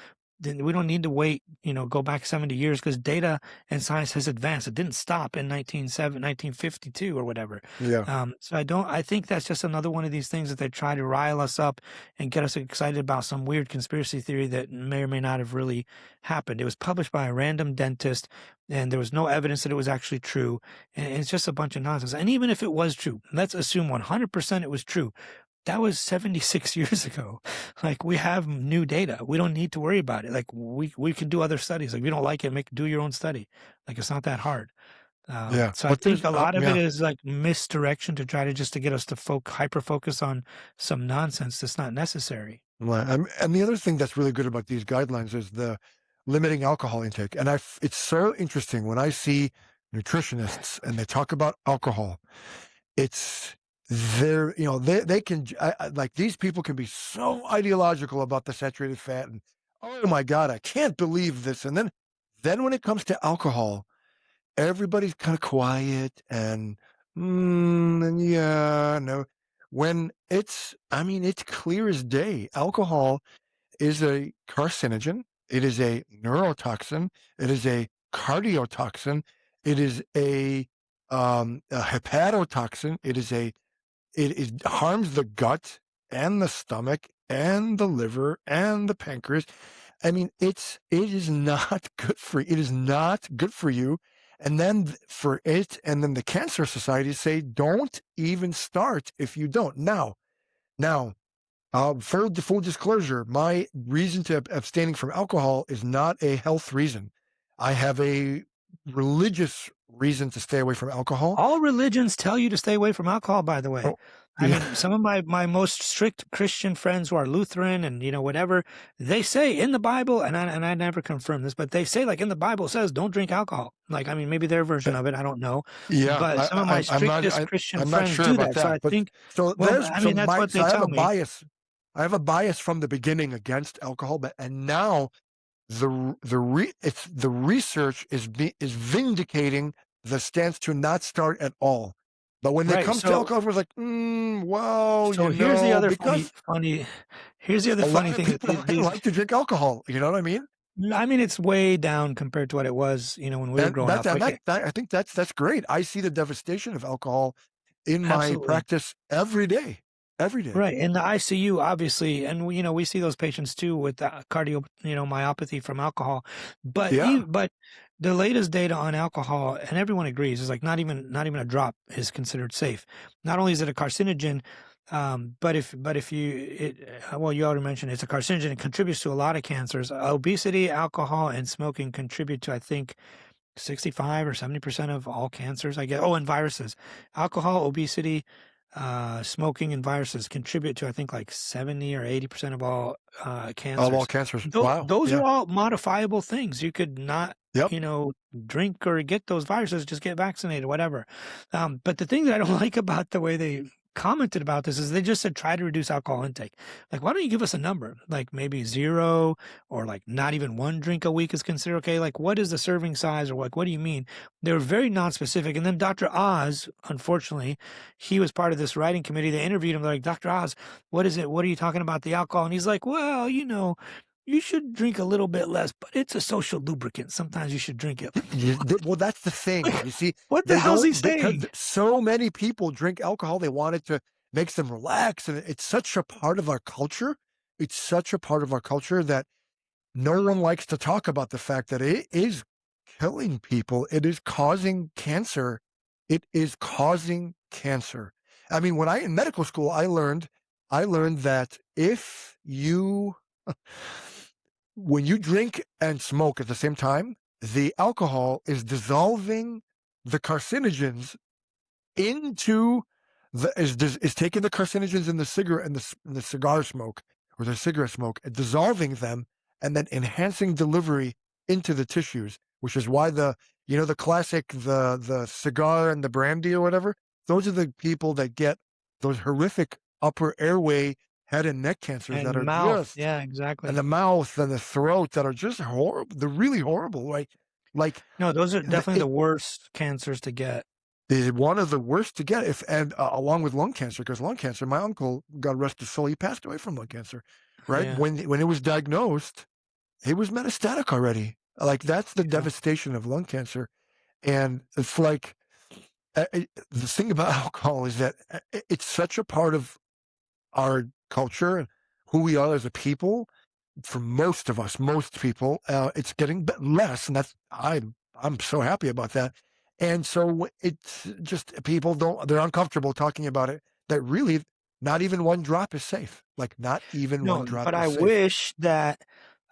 Then we don't need to wait, go back 70 years because data and science has advanced. It didn't stop in 1952 or whatever. yeah, So I think that's just another one of these things that they try to rile us up and get us excited about some weird conspiracy theory that may or may not have really happened. It was published by a random dentist and there was no evidence that it was actually true. And it's just a bunch of nonsense. And even if it was true, let's assume 100% it was true. That was 76 years ago. Like we have new data. We don't need to worry about it. Like we can do other studies. Like if you don't like it, do your own study. Like it's not that hard. yeah. So I But think there's, a lot of it yeah, is like misdirection to try to just to get us to hyper focus on some nonsense that's not necessary. right. And the other thing that's really good about these guidelines is the limiting alcohol intake. And it's so interesting when I see nutritionists and they talk about alcohol. It's they're, they can, like, these people can be so ideological about the saturated fat, and oh my God, I can't believe this. And then when it comes to alcohol, everybody's kind of quiet and yeah, no. When it's clear as day. Alcohol is a carcinogen. It is a neurotoxin. It is a cardiotoxin. It is a hepatotoxin. It harms the gut and the stomach and the liver and the pancreas. I mean, it is not good for you. It is not good for you. And then the Cancer Society say, don't even start if you don't. Now, full disclosure, my reason to abstaining from alcohol is not a health reason. I have a religious reason to stay away from alcohol. All religions tell you to stay away from alcohol, by the way. Oh, I yeah. mean, some of my most strict Christian friends who are Lutheran and, whatever, they say in the Bible, and I never confirm this, but they say, like, in the Bible says, don't drink alcohol. Like, I mean, maybe their version of it, I don't know. Yeah, But some of my strictest I'm Christian not friends sure do about that. So that, I but think, so well, there's I mean, that's what so they tell me. I have a bias from the beginning against alcohol, but and now the research is vindicating the stance to not start at all. But when it Right. comes to So, alcohol, it's like, well, so here's the other because here's the other a funny lot of thing that people these, like to drink alcohol. You know what I mean? I mean, it's way down compared to what it was, when we were growing up. Like, I think that's great. I see the devastation of alcohol in my absolutely. practice every day, every day. Right, in the ICU, obviously, and we see those patients too with cardio, myopathy from alcohol. Yeah. But the latest data on alcohol, and everyone agrees, is like not even a drop is considered safe. Not only is it a carcinogen, but if well, you already mentioned it's a carcinogen. It contributes to a lot of cancers. Obesity, alcohol, and smoking contribute to, I think, 65 or 70% of all cancers, I guess. Oh, and viruses. Alcohol, obesity, smoking, and viruses contribute to, I think, like 70 or 80% of all Of all cancers. cancers. Wow. Those are Yeah. all modifiable things. You could not, Yep. drink or get those viruses, just get vaccinated, whatever. But the thing that I don't like about the way they commented about this is they just said try to reduce alcohol intake. Like, why don't you give us a number? Like maybe zero, or like not even one drink a week is considered okay. Like, what is the serving size, or like, what do you mean? They were very non-specific. And then Dr. Oz, unfortunately, he was part of this writing committee. They interviewed him. They're like, Dr. Oz, what is it? What are you talking about, the alcohol? And he's like, well, you should drink a little bit less, but it's a social lubricant. Sometimes you should drink it. Well, that's the thing. Like, You see, what the they hell's he don't because saying? so many people drink alcohol. They want it to makes them relax, and it's such a part of our culture. It's such a part of our culture that no one likes to talk about the fact that it is killing people. It is causing cancer. It is causing cancer. I mean, when I in medical school, I learned that if you when you drink and smoke at the same time, the alcohol is dissolving the carcinogens into is taking the carcinogens in the cigarette and the cigar smoke or the cigarette smoke and dissolving them and then enhancing delivery into the tissues, which is why the classic the cigar and the brandy or whatever, those are the people that get those horrific upper airway head and neck cancers that And are mouth. just Yeah, and exactly. the mouth and the throat that are just horrible. They're really horrible. Like No, those are the, definitely the worst cancers to get. one of the worst to get if and along with lung cancer, because lung cancer, my uncle, God rest his soul, he passed away from lung cancer, right? Yeah, When it was diagnosed, he was metastatic already. Like that's the yeah. devastation of lung cancer. And it's like the thing about alcohol is that it's such a part of our culture and who we are as a people. For most of us, most people, it's getting less, and I'm so happy about that. And so it's just people they're uncomfortable talking about it. That really, not even one drop is safe. Like not even one No, drop but is safe.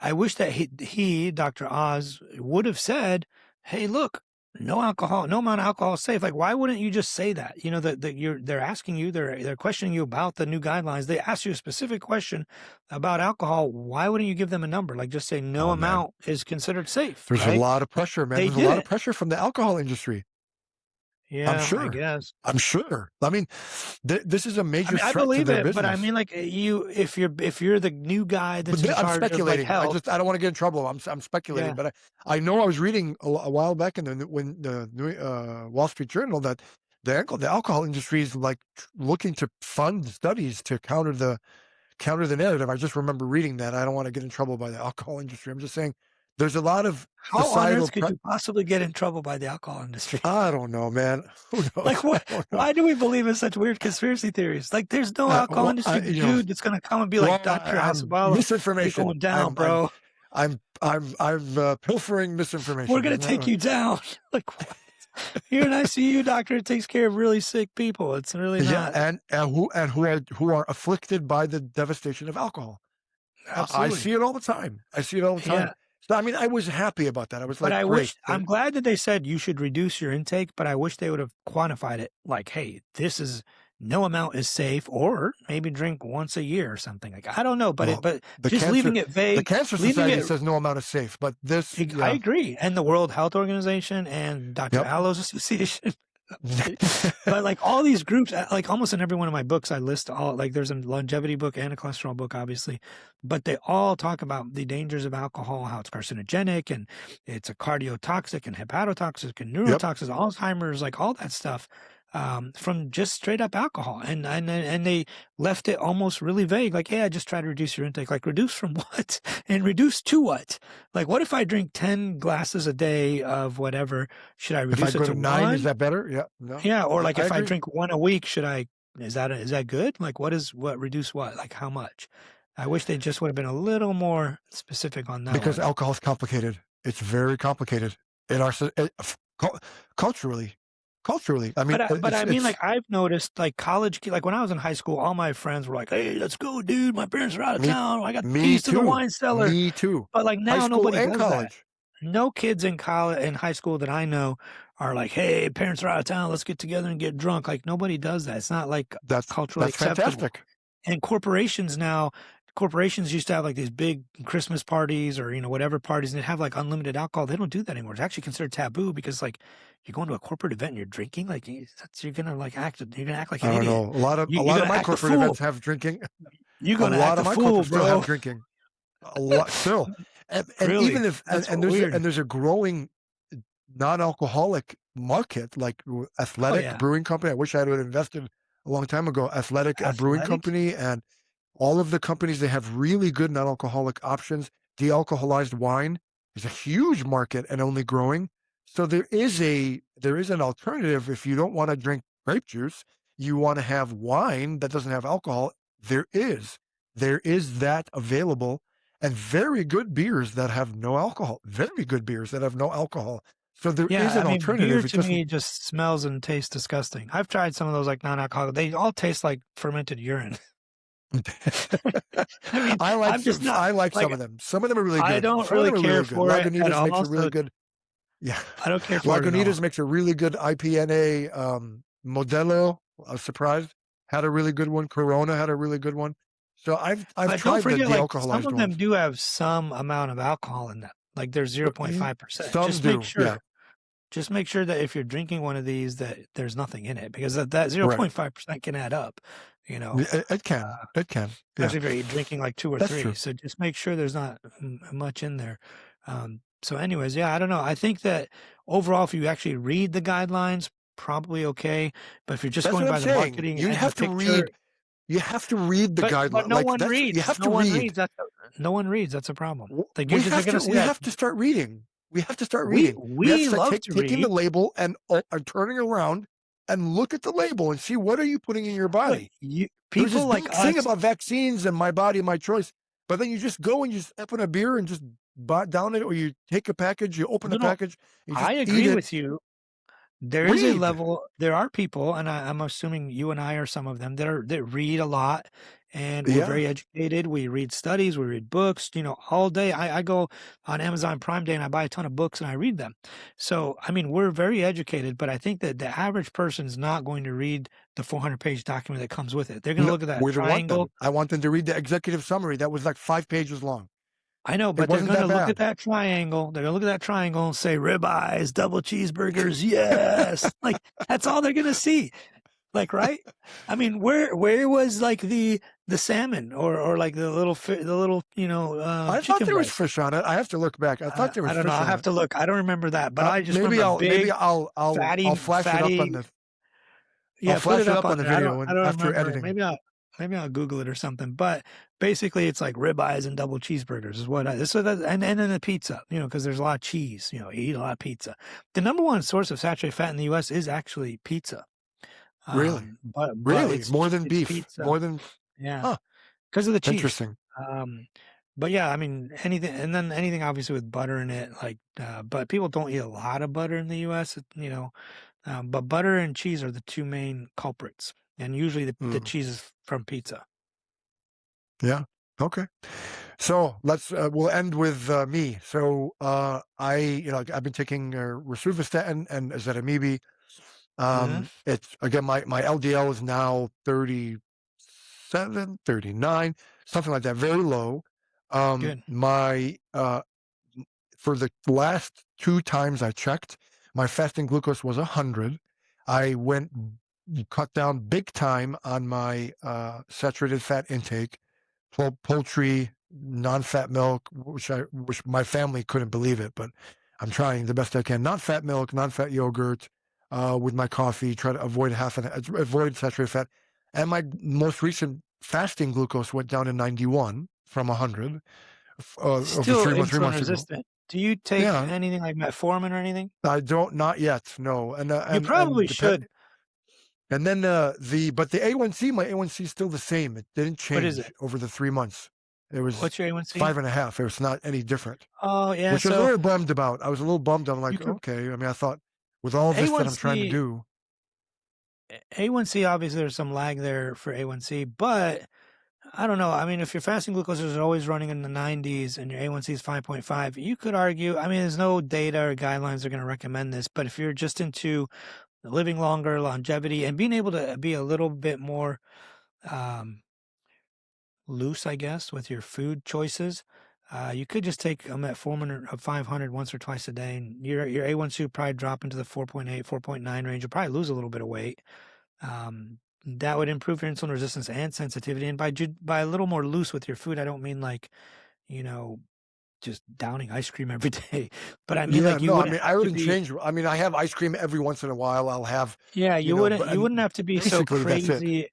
I wish that he, Dr. Oz, would have said, "Hey, look, no alcohol, no amount of alcohol is safe." Like, why wouldn't you just say that? They're asking you, they're questioning you about the new guidelines. They asked you a specific question about alcohol. Why wouldn't you give them a number? Like, just say no Oh man, amount is considered safe, there's a right? lot of pressure, man. They There's a lot of didn't. pressure from the alcohol industry. I'm Yeah, I sure. guess. I'm sure. I mean, this is a I major mean, I threat to believe their it, but I business. mean, like if you're the new guy that's But in I'm charge of like speculating. health, I don't want to get in trouble. I'm speculating, yeah. but I know I was reading a while back in the Wall Street Journal that the alcohol industry is like looking to fund studies to counter the narrative. I just remember reading that. I don't want to get in trouble by the alcohol industry. I'm just saying there's a lot of How on societal earth could you possibly get in trouble by the alcohol industry? I don't know, man. Who Like knows? I what? don't know. Why do we believe in such weird conspiracy theories? Like there's no alcohol Well, industry dude that's gonna come and be like, well, Dr. I'm Hasabala, you're misinformation. going down, bro. I'm pilfering We're misinformation. gonna Isn't that take right? you down. Like what? You're an ICU doctor that takes care of really sick people. It's really Yeah, not. and who are afflicted by the devastation of alcohol. I Absolutely. see it all the time. I see it all the time. Yeah. So I mean, I was happy about that. I was But like, I great. wish I'm glad that they said you should reduce your intake, but I wish they would have quantified it like, hey, this is no amount is safe, or maybe drink once a year or something. Like I don't know, Well, but the just cancer leaving it the vague, Cancer leaving Society it says no amount is safe, but this, I yeah, agree. And the World Health Organization and Dr. yep. Allo's Association. But like all these groups, like almost in every one of my books, I list all like there's a longevity book and a cholesterol book, obviously, but they all talk about the dangers of alcohol, how it's carcinogenic and it's a cardiotoxic and hepatotoxic and Yep. neurotoxic, Alzheimer's, like all that stuff from just straight up alcohol. And they left it almost really vague, like, hey, I just try to reduce your intake. Like reduce from what and reduce to what? Like what if I drink 10 glasses a day of whatever? Should I If I reduce it go to to 9, is one? that better? Yeah. No, Yeah, or like I if I agree. drink one a week, should I is that good? Like what reduce what? Like how much? I wish they just would have been a little more specific on that Because one. alcohol is complicated. It's very complicated in our culturally. Culturally, I mean, But I mean, it's like I've noticed, like like when I was in high school, all my friends were like, "Hey, let's go, dude! My parents are out of me, town. I got the me keys to the too, wine cellar." me too. But like High now, school nobody and does that. college. No kids in college in high school that I know are like, "Hey, parents are out of town. Let's get together and get drunk." Like nobody does that. It's not like culturally That's acceptable. fantastic. And corporations used to have like these big Christmas parties or, whatever parties and they'd have like unlimited alcohol. They don't do that anymore. It's actually considered taboo because like you're going to a corporate event and you're drinking, like you're gonna you're gonna act like I an don't idiot. know. A You're lot of gonna my act a corporate fool. events have drinking. You're A gonna lot act of a my fool, corporate still have bro. drinking. A lot still, and Really. even if That's and weird. there's a growing non-alcoholic market, like Oh Athletic yeah. Brewing Company. I wish I would have invested a long time ago. Athletic Brewing Athletic? Company and all of the companies, they have really good non-alcoholic options. De-alcoholized wine is a huge market and only growing. So there is an alternative if you don't want to drink grape juice, you want to have wine that doesn't have alcohol. There is. There is that available, and very good beers that have no alcohol. Very good beers that have no alcohol. So there Yeah, is I an mean, beer alternative. It to just me just smells and tastes disgusting. I've tried some of those like non-alcoholic. They all taste like fermented urine. I mean, I'm just not I like some like of them. Some of them are really I good. don't Some of really them are care really good. for it at Lagunitas makes a all. really So good, yeah. I don't care for it at all. Lagunitas makes a really good IPNA. Modelo, I was surprised, had a really good one. Corona had a really good one. So I've But don't tried the forget, like some de-alcoholized of them ones. do have some amount of alcohol in them. Like there's 0.5%. Some do, yeah. Just make sure that if you're drinking one of these that there's nothing in it because that Right. 0.5% can add up, It can. It can. Yeah. especially if you're drinking like 2 or That's 3. true. So just make sure there's not much in there. So anyways, yeah, I don't know. I think that overall, if you actually read the guidelines, probably okay. But if you're just That's going what I'm by the saying. marketing and the picture, You have to read the but guideline. no Like one that's you reads. have No to one read. reads. No one reads. That's a problem. Like they're gonna see We that have to start reading. We have to start reading. We have to we start love to taking the read. label and turning around and look at the label and see what are you putting in your Look, body. There's this people like big thing us. about vaccines and my body, my choice. But then you just go and you just open a beer and just down it, or you take a package, you open No, the no, package, you I just eat agree it. with you. There is a Read. level. There are people, and I'm assuming you and I are some of them that read a lot, and we're Yeah. very educated. We read studies, we read books, all day. I go on Amazon Prime Day and I buy a ton of books and I read them. So I mean, we're very educated, but I think that the average person is not going to read the 400-page document that comes with it. They're going to No, look at that we don't want them. triangle. I want them to read the executive summary that was like 5 pages long. I know, It but they're wasn't gonna that look at bad. that triangle. They're gonna look at that triangle and say ribeyes, double cheeseburgers, yes. Like that's all they're gonna see. Like, right? I mean, where was like the salmon or like the little I thought chicken there was breast? fish on it. I have to look back. I thought there was I don't know. fish I'll on have it. to look. I don't remember that, but I just remember Maybe big, I'll flash it up on fatty. the I'll Yeah, put flash it it up up on on the there. video I and don't after remember it. editing. Maybe I'll Google it or something. But basically, it's like ribeyes and double cheeseburgers is what I. So that and then the pizza, because there's a lot of cheese. You eat a lot of pizza. The number one source of saturated fat in the U.S. is actually pizza. Really? But Really? More than it's beef? pizza. More than Yeah, huh, because of the cheese. interesting. Um, but yeah, I mean anything, and then anything obviously with butter in it, like. But people don't eat a lot of butter in the U.S. But butter and cheese are the two main culprits, and usually the Mm, cheese is from pizza. yeah. Okay. So we'll end with me. So I've been taking rosuvastatin and ezetimibe. Uh-huh. It's again my LDL is now 37, 39, something like that, very low. Good. My For the last two times I checked, my fasting glucose was 100. I went cut down big time on my saturated fat intake, poultry, non-fat milk, which my family couldn't believe it, but I'm trying the best I can. Non-fat milk, non-fat yogurt, with my coffee. Try to avoid saturated fat. And my most recent fasting glucose went down to 91 from 100 over Still three insulin months ago. resistant. Do you take Yeah, anything like metformin or anything? I don't, not yet, no. You probably should. And then but the A1C, my A1C is still the same. It didn't What is change it? over the 3 months. It was What's your A1C? 5.5. It's not any different, Oh yeah, which I was a so little bummed about. I was a little bummed. I'm you like, could okay. I mean, I thought with all this that I'm trying to A1C do, A1C obviously there's some lag there for A1C, but I don't know. I mean, if your fasting glucose is always running in the 90s and your A1C is 5.5, you could argue. I mean, there's no data or guidelines that are going to recommend this, but if you're just into living longer, longevity, and being able to be a little bit more um, loose, I guess, with your food choices, you could just take a metformin of 500 once or twice a day, and your A1C would probably drop into the 4.8, 4.9 range. You'll probably lose a little bit of weight. That would improve your insulin resistance and sensitivity. And by a little more loose with your food, I don't mean like, you know, just downing ice cream every day, but I mean yeah, like you no. I wouldn't mean, I have to wouldn't be, change. I mean, I have ice cream every once in a while. I'll have, yeah, but you wouldn't and have to be so basically that's it. crazy.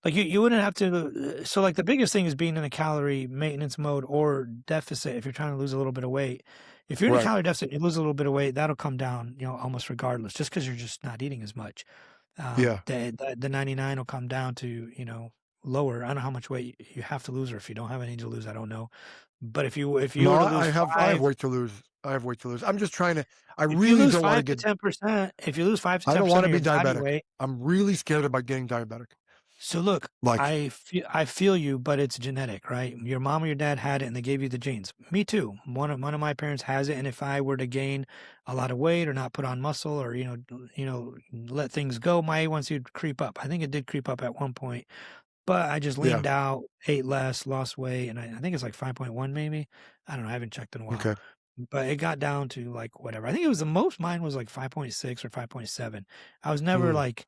Like you wouldn't have to. So like the biggest thing is being in a calorie maintenance mode or deficit. If you're trying to lose a little bit of weight, if you're in a Right. calorie deficit, you lose a little bit of weight, that'll come down, almost regardless, just because you're just not eating as much. Yeah. The 99 will come down to, lower. I don't know how much weight you have to lose, or if you don't have any to lose, I don't know. But if you No, were to I lose have I have five, weight to lose. I have weight to lose. I'm just trying to. I if you really lose don't want to five to get. 10%, if you lose five to I ten don't percent want of to your be body diabetic. weight. I'm really scared about getting diabetic. So look, Like, I feel you, but it's genetic, right? Your mom or your dad had it and they gave you the genes. Me too. One of my parents has it, and if I were to gain a lot of weight or not put on muscle or let things go, my A1C would creep up. I think it did creep up at one point, but I just yeah. leaned out, ate less, lost weight, and I think it's like 5.1 maybe. I don't know. I haven't checked in a while, Okay. but it got down to like whatever. I think it was the most mine was like 5.6 or 5.7. I was never Mm, like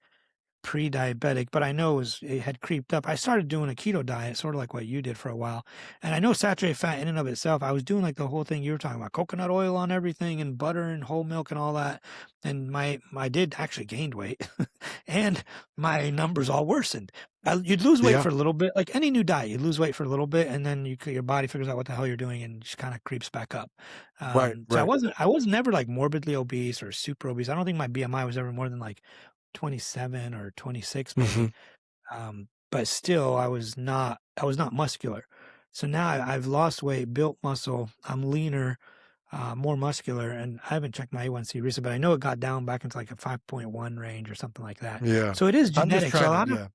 pre-diabetic, but I know it had creeped up. I started doing a keto diet, sort of like what you did for a while. And I know saturated fat in and of itself, I was doing like the whole thing you were talking about, coconut oil on everything and butter and whole milk and all that. And I did actually gained weight and my numbers all worsened. You'd lose weight yeah. for a little bit, like any new diet, you lose weight for a little bit and then your body figures out what the hell you're doing and just kind of creeps back up. Right. So Right. I was never like morbidly obese or super obese. I don't think my BMI was ever more than like 27 or 26 Hmm. maybe. But still I was not muscular. So now I've lost weight, built muscle, I'm leaner, more muscular, and I haven't checked my A1C recently, but I know it got down back into like a 5.1 range or something like that. Yeah. So it is I'm just genetic. So a trying to. lot of Yeah.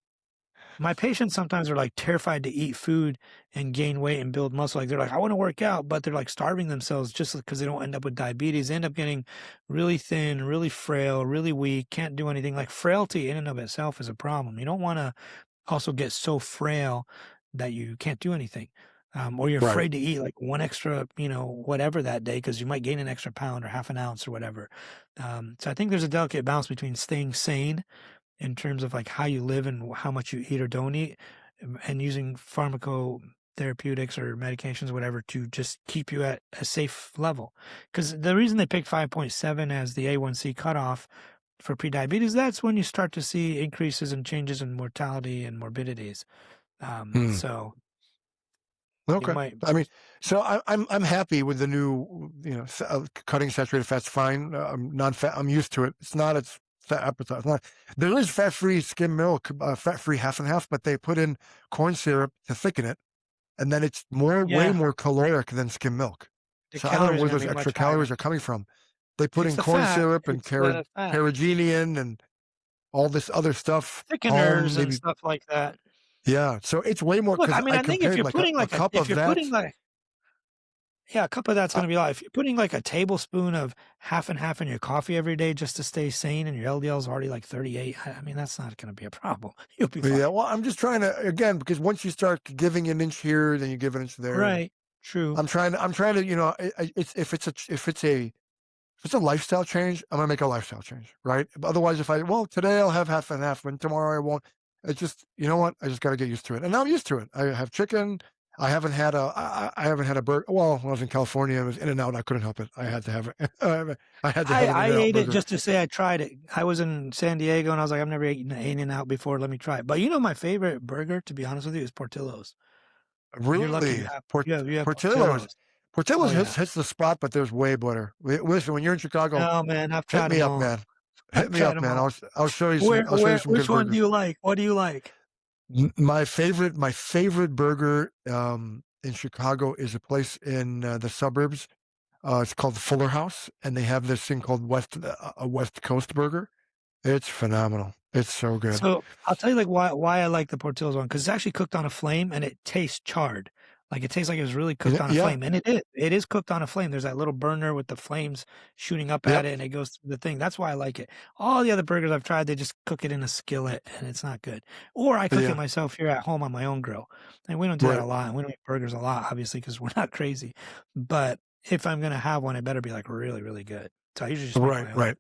my patients sometimes are like terrified to eat food and gain weight and build muscle. Like they're like, I want to work out, but they're like starving themselves just because they don't end up with diabetes. They end up getting really thin, really frail, really weak, can't do anything. Like frailty in and of itself is a problem. You don't want to also get so frail that you can't do anything. or you're Right. afraid to eat like one extra, whatever that day because you might gain an extra pound or half an ounce or whatever. So I think there's a delicate balance between staying sane in terms of like how you live and how much you eat or don't eat, and using pharmacotherapeutics or medications, whatever, to just keep you at a safe level. Because the reason they picked 5.7 as the A1C cutoff for prediabetes, that's when you start to see increases and changes in mortality and morbidities. Hmm. So you Okay. might, I mean, so I'm happy with the new, cutting saturated fat's fine. I'm non-fat. I'm used to it. It's fat appetite. It's not. There is fat-free skim milk, fat-free half and half, but they put in corn syrup to thicken it, and then it's way yeah, more caloric than skim milk. the So I don't know calories are where going to those be extra much higher. calories are coming from. They put It's in the corn fat. syrup and It's the fat carrageenan and all this other stuff. thickeners and Maybe, stuff like that. yeah. So it's way more Look, I because mean, I I think if compared you're like putting a like a, cup if of you're putting that. like, yeah, a cup of that's Uh, going to be a lot. If you're putting like a tablespoon of half and half in your coffee every day just to stay sane and your LDL is already like 38, I mean, that's not going to be a problem. You'll be Yeah, fine. well, I'm just trying to again because once you start giving an inch here, then you give an inch there, and Right. True. I'm trying to, it's if it's a lifestyle change, I'm gonna make a lifestyle change, right? Otherwise, if today I'll have half and half, and tomorrow I won't. It's just, you know what? I just got to get used to it, and now I'm used to it. I have chicken. I haven't had a burger. Well, when I was in California, it was In and Out. I couldn't help it. I had to have it. I had to have an I In and Out ate it burger. just to say I tried it. I was in San Diego and I was like, I've never eaten an In-N-Out before. Let me try it. But my favorite burger, to be honest with you, is Portillo's. You're lucky Really, you have Portillo's. Portillo's. Oh Portillo's yeah. hits the spot, but there's way better. Listen, when you're in Chicago, No, man, I've hit tried me them up, all. man. Hit I've me tried up, them man. all. I'll show you some. I'll show you some Which good one do burgers. you like? What do you like? My favorite burger in Chicago is a place in the suburbs. It's called Fuller House, and they have this thing called a West Coast burger. It's phenomenal. It's so good. So I'll tell you like why I like the Portillo's one because it's actually cooked on a flame and it tastes charred. Like it tastes like it was really cooked on a Yeah, flame, and it is. It is cooked on a flame. There's that little burner with the flames shooting up at yep, it, and it goes through the thing. That's why I like it. All the other burgers I've tried, they just cook it in a skillet, and it's not good. Or I cook it yeah, myself here at home on my own grill, and we don't do that right, a lot. And we don't eat burgers a lot, obviously, because we're not crazy. But if I'm gonna have one, it better be like really, really good. So I usually just make right, my own. right.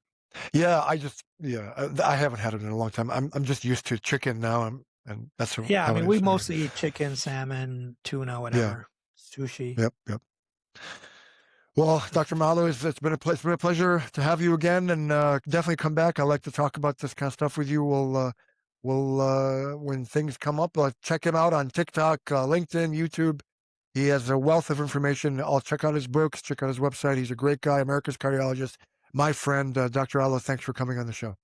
Yeah, I haven't had it in a long time. I'm just used to chicken now, and that's Yeah, I how it mean, we is. I mean, mostly eat chicken, salmon, tuna, yeah, whatever, sushi. yep, yep. Well, Dr. Malo, it's been a pleasure to have you again, and definitely come back. I like to talk about this kind of stuff with you. We'll when things come up, check him out on TikTok, LinkedIn, YouTube. He has a wealth of information. I'll check out his books, check out his website. He's a great guy, America's cardiologist. My friend, Dr. Allo, thanks for coming on the show.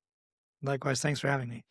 Likewise, thanks for having me.